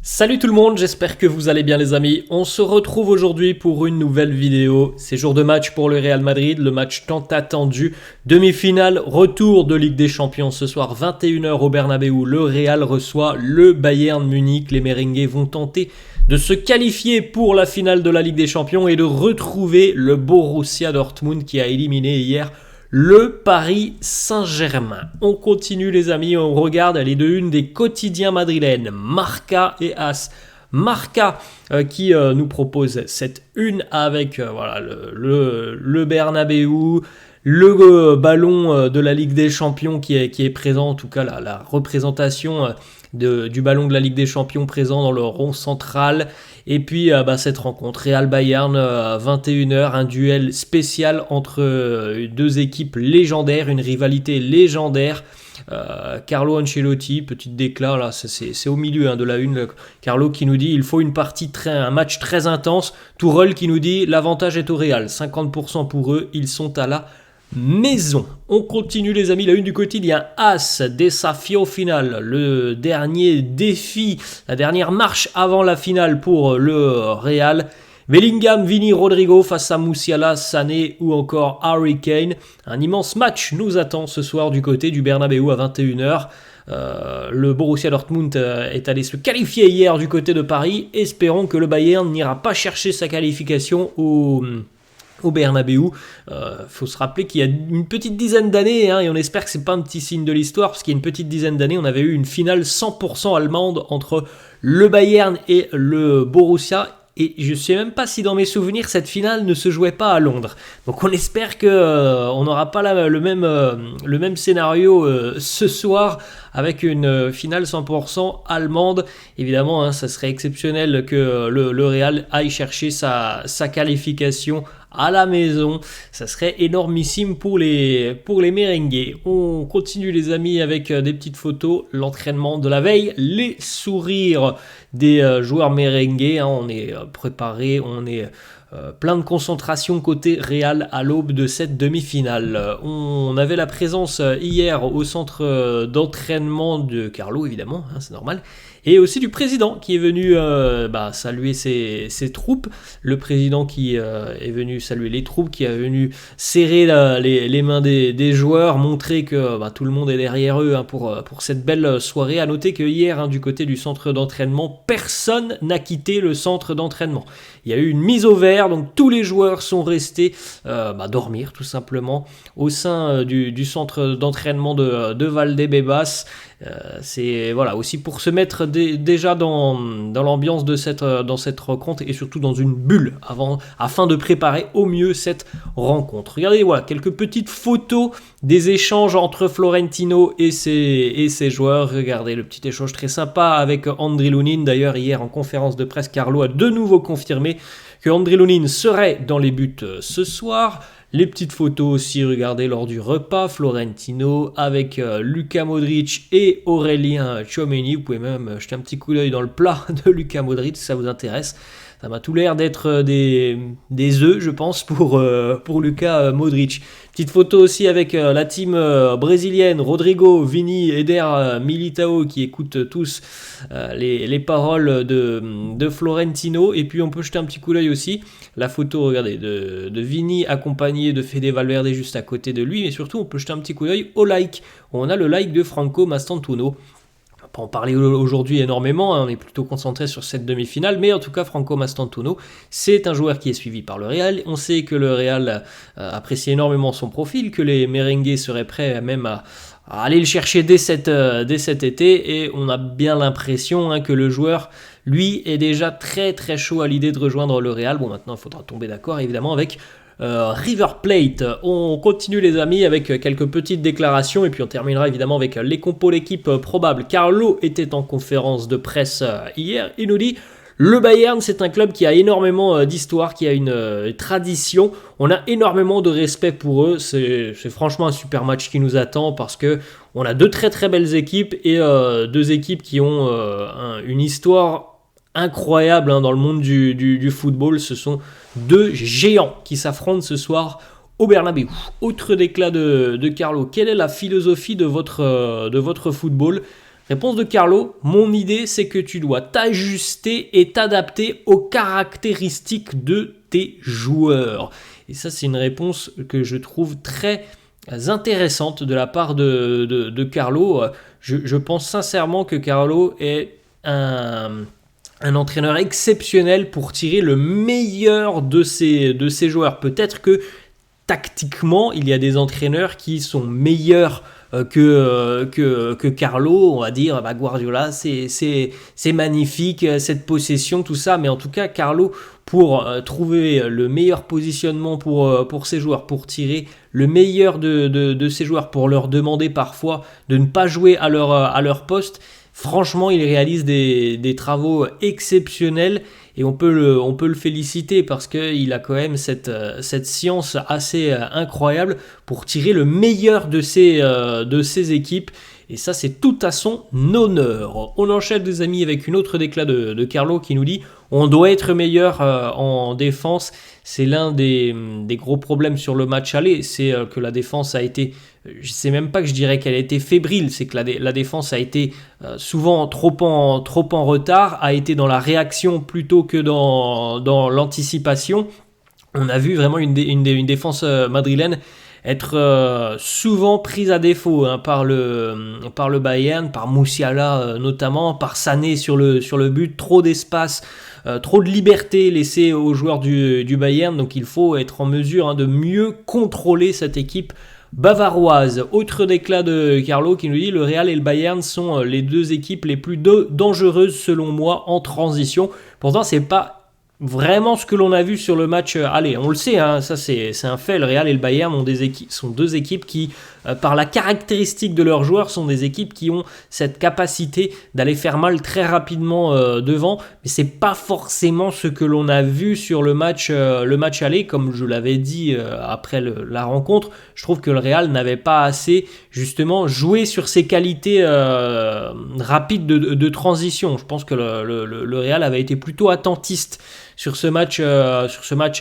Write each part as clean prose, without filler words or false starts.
Salut tout le monde, j'espère que vous allez bien les amis. On se retrouve aujourd'hui pour une nouvelle vidéo. C'est jour de match pour le Real Madrid, le match tant attendu. Demi-finale, retour de Ligue des Champions ce soir 21h au Bernabeu. Le Real reçoit le Bayern Munich. Les Merengues vont tenter de se qualifier pour la finale de la Ligue des Champions et de retrouver le Borussia Dortmund qui a éliminé hier le Paris Saint-Germain. On continue les amis, on regarde les deux unes des quotidiens madrilènes, Marca et As. Marca qui nous propose cette une avec le Bernabeu, le ballon de la Ligue des Champions qui est présent, en tout cas la représentation du ballon de la Ligue des Champions présent dans le rond central. Et puis cette rencontre Real-Bayern 21h, un duel spécial entre deux équipes légendaires, une rivalité légendaire. Carlo Ancelotti, petite déclat là, c'est au milieu de la une. Carlo qui nous dit il faut un match très intense. Tourelle qui nous dit l'avantage est au Real, 50% pour eux, ils sont à la maison. On continue les amis, la une du quotidien. As, Desafio final, le dernier défi, la dernière marche avant la finale pour le Real. Bellingham, Vini, Rodrigo face à Musiala, Sané ou encore Harry Kane. Un immense match nous attend ce soir du côté du Bernabeu à 21h. Le Borussia Dortmund est allé se qualifier hier du côté de Paris. Espérons que le Bayern n'ira pas chercher sa qualification au Bernabeu. Faut se rappeler qu'il y a une petite dizaine d'années, et on espère que c'est pas un petit signe de l'histoire, parce qu'il y a une petite dizaine d'années, on avait eu une finale 100% allemande entre le Bayern et le Borussia. Et je ne sais même pas si dans mes souvenirs, cette finale ne se jouait pas à Londres. Donc on espère qu'on n'aura pas le même scénario ce soir avec une finale 100% allemande. Évidemment, ça serait exceptionnel que le Real aille chercher sa qualification à la maison. Ça serait énormissime pour les merengues. On continue les amis avec des petites photos, l'entraînement de la veille, les sourires des joueurs merengues. On est préparé, on est plein de concentration côté Real à l'aube de cette demi-finale. On avait la présence hier au centre d'entraînement de Carlo, évidemment, c'est normal, et aussi du président qui est venu saluer ses troupes. Le président qui est venu saluer les troupes, qui est venu serrer les mains des joueurs, montrer que tout le monde est derrière eux pour cette belle soirée. À noter que hier, du côté du centre d'entraînement, personne n'a quitté le centre d'entraînement. Il y a eu une mise au vert, donc tous les joueurs sont restés dormir tout simplement au sein du centre d'entraînement de Valdebebas. C'est aussi pour se mettre déjà dans l'ambiance dans cette rencontre et surtout dans une bulle afin de préparer au mieux cette rencontre. Regardez, quelques petites photos des échanges entre Florentino et ses joueurs. Regardez le petit échange très sympa avec Andriy Lunin. D'ailleurs, hier en conférence de presse, Carlo a de nouveau confirmé que Andriy Lunin serait dans les buts ce soir. Les petites photos aussi, regardez, lors du repas, Florentino avec Luka Modric et Aurélien Tchouaméni. Vous pouvez même jeter un petit coup d'œil dans le plat de Luka Modric si ça vous intéresse. Ça m'a tout l'air d'être des œufs, je pense, pour Luka Modric. Petite photo aussi avec la team brésilienne, Rodrigo, Vini, Eder, Militao, qui écoutent tous les paroles de Florentino. Et puis on peut jeter un petit coup d'œil aussi. La photo, regardez, de Vini accompagné de Fede Valverde juste à côté de lui. Mais surtout, on peut jeter un petit coup d'œil au like. On a le like de Franco Mastantuono. On va pas en parler aujourd'hui énormément, on est plutôt concentré sur cette demi-finale, mais en tout cas Franco Mastantuono, c'est un joueur qui est suivi par le Real. On sait que le Real apprécie énormément son profil, que les merengues seraient prêts même à aller le chercher dès cet été, et on a bien l'impression que le joueur, lui, est déjà très très chaud à l'idée de rejoindre le Real. Bon, maintenant il faudra tomber d'accord évidemment avec River Plate. On continue les amis avec quelques petites déclarations et puis on terminera évidemment avec les compos l'équipe probable. Carlo était en conférence de presse hier, il nous dit: le Bayern, c'est un club qui a énormément d'histoire, qui a une tradition. On a énormément de respect pour eux. C'est franchement un super match qui nous attend parce que on a deux très très belles équipes et deux équipes qui ont une histoire incroyable dans le monde du football. Ce sont deux géants qui s'affrontent ce soir au Bernabeu. Autre déclat de Carlo: quelle est la philosophie de votre football? Réponse de Carlo, mon idée c'est que tu dois t'ajuster et t'adapter aux caractéristiques de tes joueurs. Et ça c'est une réponse que je trouve très intéressante de la part de Carlo. Je pense sincèrement que Carlo est un entraîneur exceptionnel pour tirer le meilleur de ses joueurs. Peut-être que tactiquement, il y a des entraîneurs qui sont meilleurs que Carlo, on va dire, Guardiola, c'est magnifique, cette possession, tout ça, mais en tout cas, Carlo, pour trouver le meilleur positionnement pour ses joueurs, pour tirer le meilleur de ses joueurs, pour leur demander parfois de ne pas jouer à leur poste, franchement, il réalise des travaux exceptionnels et on peut le féliciter parce qu'il a quand même cette science assez incroyable pour tirer le meilleur de ses équipes. Et ça, c'est tout à son honneur. On enchaîne, les amis, avec une autre déclat de Carlo qui nous dit « On doit être meilleur en défense ». C'est l'un des gros problèmes sur le match aller. C'est que la défense a été... Je ne sais même pas que je dirais qu'elle a été fébrile. C'est que la défense a été souvent trop en retard, a été dans la réaction plutôt que dans l'anticipation. On a vu vraiment une défense madrilène être souvent prise à défaut par le Bayern, par Musiala notamment, par Sané sur le but, trop d'espace, trop de liberté laissée aux joueurs du Bayern, donc il faut être en mesure de mieux contrôler cette équipe bavaroise. Autre déclat de Carlo qui nous dit « Le Real et le Bayern sont les deux équipes les plus dangereuses selon moi en transition ». Pourtant, c'est pas vraiment ce que l'on a vu sur le match aller. On le sait, ça c'est un fait. Le Real et le Bayern sont deux équipes qui, par la caractéristique de leurs joueurs, sont des équipes qui ont cette capacité d'aller faire mal très rapidement devant. Mais c'est pas forcément ce que l'on a vu sur le match aller. Comme je l'avais dit après la rencontre, je trouve que le Real n'avait pas assez justement joué sur ses qualités rapides de transition. Je pense que le Real avait été plutôt attentiste sur ce match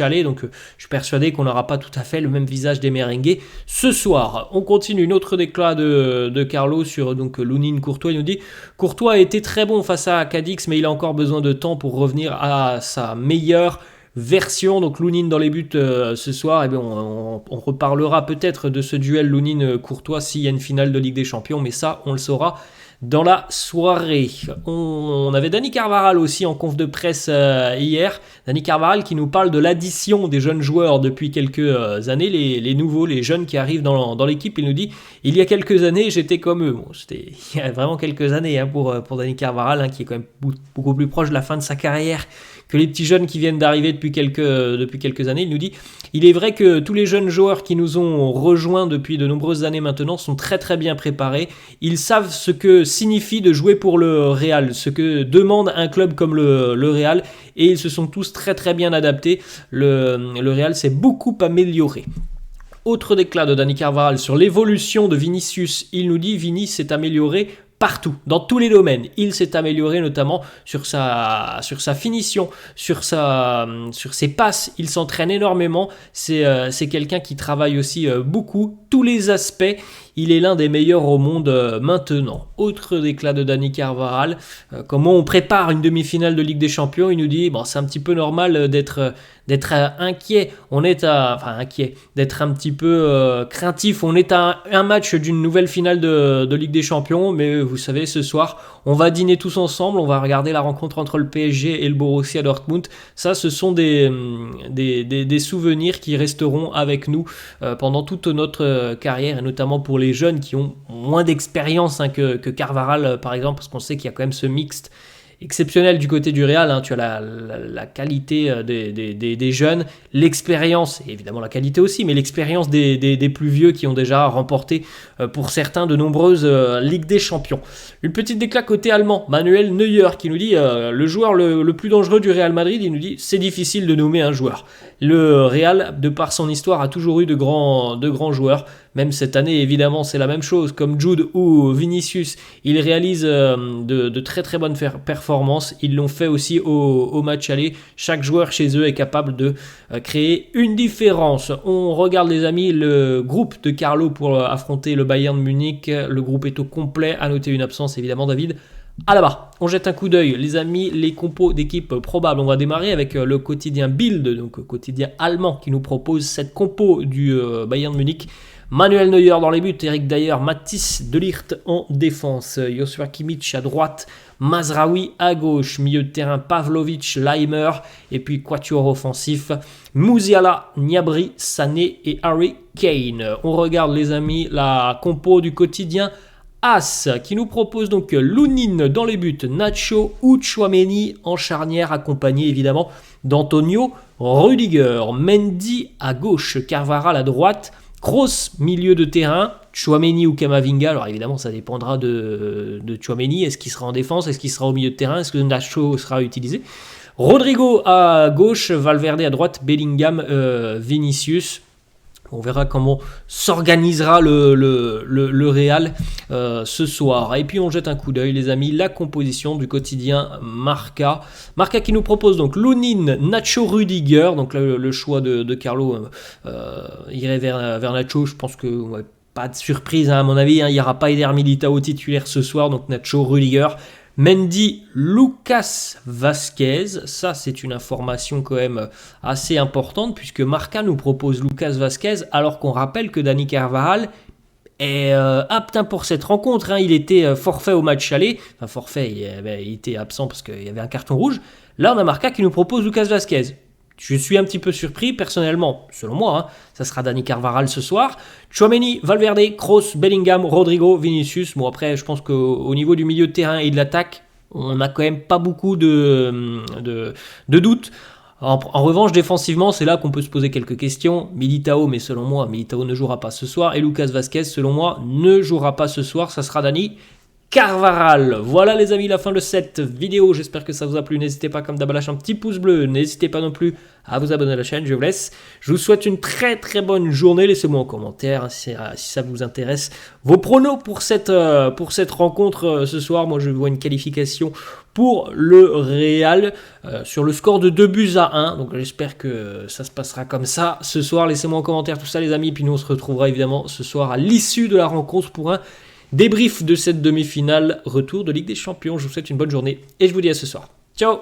aller, donc je suis persuadé qu'on n'aura pas tout à fait le même visage des merengues ce soir. On continue, une autre déclat de Carlo sur donc Lunin Courtois. Il nous dit « Courtois a été très bon face à Cadix, mais il a encore besoin de temps pour revenir à sa meilleure version. » Donc Lunin dans les buts ce soir, on reparlera peut-être de ce duel Lunin-Courtois s'il y a une finale de Ligue des Champions, mais ça on le saura dans la soirée. On avait Dani Carvajal aussi en conf de presse hier. Dani Carvajal qui nous parle de l'addition des jeunes joueurs depuis quelques années, les nouveaux, les jeunes qui arrivent dans l'équipe. Il nous dit « Il y a quelques années, j'étais comme eux ». Bon, c'était il y a vraiment quelques années pour Dani Carvajal, qui est quand même beaucoup plus proche de la fin de sa carrière que les petits jeunes qui viennent d'arriver depuis quelques années. Il nous dit « Il est vrai que tous les jeunes joueurs qui nous ont rejoints depuis de nombreuses années maintenant sont très très bien préparés. Ils savent ce que signifie de jouer pour le Real, ce que demande un club comme le Real, et ils se sont tous très très bien adaptés. Le Real s'est beaucoup amélioré. » Autre déclat de Dani Carvajal sur l'évolution de Vinicius. Il nous dit « Vini s'est amélioré partout, dans tous les domaines. Il s'est amélioré notamment sur sa finition, sur ses passes. Il s'entraîne énormément. C'est quelqu'un qui travaille aussi beaucoup, tous les aspects. Il est l'un des meilleurs au monde maintenant. » Autre déclat de Dani Carvajal. Comment on prépare une demi-finale de Ligue des Champions? Il nous dit c'est un petit peu normal d'être inquiet. Inquiet, d'être un petit peu craintif. On est à un match d'une nouvelle finale de Ligue des Champions, mais vous savez, ce soir, on va dîner tous ensemble. On va regarder la rencontre entre le PSG et le Borussia Dortmund. Ça, ce sont des souvenirs qui resteront avec nous pendant toute notre carrière, et notamment pour les jeunes qui ont moins d'expérience que Carvajal par exemple, parce qu'on sait qu'il y a quand même ce mixte exceptionnel du côté du Real. Tu as la qualité des jeunes, l'expérience, et évidemment la qualité aussi, mais l'expérience des plus vieux qui ont déjà remporté pour certains de nombreuses Ligues des Champions. Une petite déclat côté allemand, Manuel Neuer qui nous dit le joueur le plus dangereux du Real Madrid. Il nous dit c'est difficile de nommer un joueur. Le Real, de par son histoire, a toujours eu de grands joueurs. Même cette année, évidemment, c'est la même chose. Comme Jude ou Vinicius, ils réalisent de très très bonnes performances. Ils l'ont fait aussi au match aller. Chaque joueur chez eux est capable de créer une différence. On regarde les amis le groupe de Carlo pour affronter le Bayern de Munich. Le groupe est au complet. À noter une absence évidemment, David Alaba. On jette un coup d'œil, les amis, les compos d'équipe probables. On va démarrer avec le quotidien Bild, donc quotidien allemand, qui nous propose cette compo du Bayern de Munich. Manuel Neuer dans les buts, Eric Dyer, Mathis de Ligt en défense, Joshua Kimmich à droite, Mazraoui à gauche, milieu de terrain Pavlovic, Leimer, et puis quatuor offensif, Musiala, Gnabry, Sané et Harry Kane. On regarde les amis la compo du quotidien As, qui nous propose donc Lunin dans les buts, Nacho ou Tchouaméni en charnière, accompagné évidemment d'Antonio Rudiger, Mendy à gauche, Carvajal à droite, Kroos milieu de terrain, Tchouaméni ou Camavinga. Alors évidemment ça dépendra de Tchouaméni, est-ce qu'il sera en défense, est-ce qu'il sera au milieu de terrain, est-ce que Nacho sera utilisé. Rodrigo à gauche, Valverde à droite, Bellingham, Vinicius. On verra comment s'organisera le Real ce soir. Et puis on jette un coup d'œil les amis, la composition du quotidien Marca. Marca qui nous propose donc Lunin, Nacho, Rudiger. Donc le choix de Carlo irait vers Nacho. Je pense que pas de surprise à mon avis. Il n'y aura pas Eder Militao titulaire ce soir. Donc Nacho, Rudiger. Mendy, Lucas Vazquez, ça c'est une information quand même assez importante puisque Marca nous propose Lucas Vazquez alors qu'on rappelle que Dani Carvajal est apte pour cette rencontre. Il était forfait au match aller, enfin forfait, il était absent parce qu'il y avait un carton rouge. Là on a Marca qui nous propose Lucas Vazquez. Je suis un petit peu surpris, personnellement, selon moi, ça sera Dani Carvajal ce soir. Tchouaméni, Valverde, Kroos, Bellingham, Rodrigo, Vinicius. Bon après, je pense qu'au niveau du milieu de terrain et de l'attaque, on n'a quand même pas beaucoup de doutes. En revanche, défensivement, c'est là qu'on peut se poser quelques questions. Militao, mais selon moi, Militao ne jouera pas ce soir. Et Lucas Vazquez, selon moi, ne jouera pas ce soir. Ça sera Dani Carvajal. Voilà les amis, la fin de cette vidéo. J'espère que ça vous a plu. N'hésitez pas comme d'hab à lâcher un petit pouce bleu. N'hésitez pas non plus à vous abonner à la chaîne. Je vous laisse. Je vous souhaite une très très bonne journée. Laissez-moi en commentaire si ça vous intéresse vos pronos pour cette rencontre ce soir. Moi je vois une qualification pour le Real sur le score de 2-1. Donc j'espère que ça se passera comme ça ce soir. Laissez-moi en commentaire tout ça les amis. Puis nous on se retrouvera évidemment ce soir à l'issue de la rencontre pour un débrief de cette demi-finale, retour de Ligue des Champions. Je vous souhaite une bonne journée et je vous dis à ce soir. Ciao!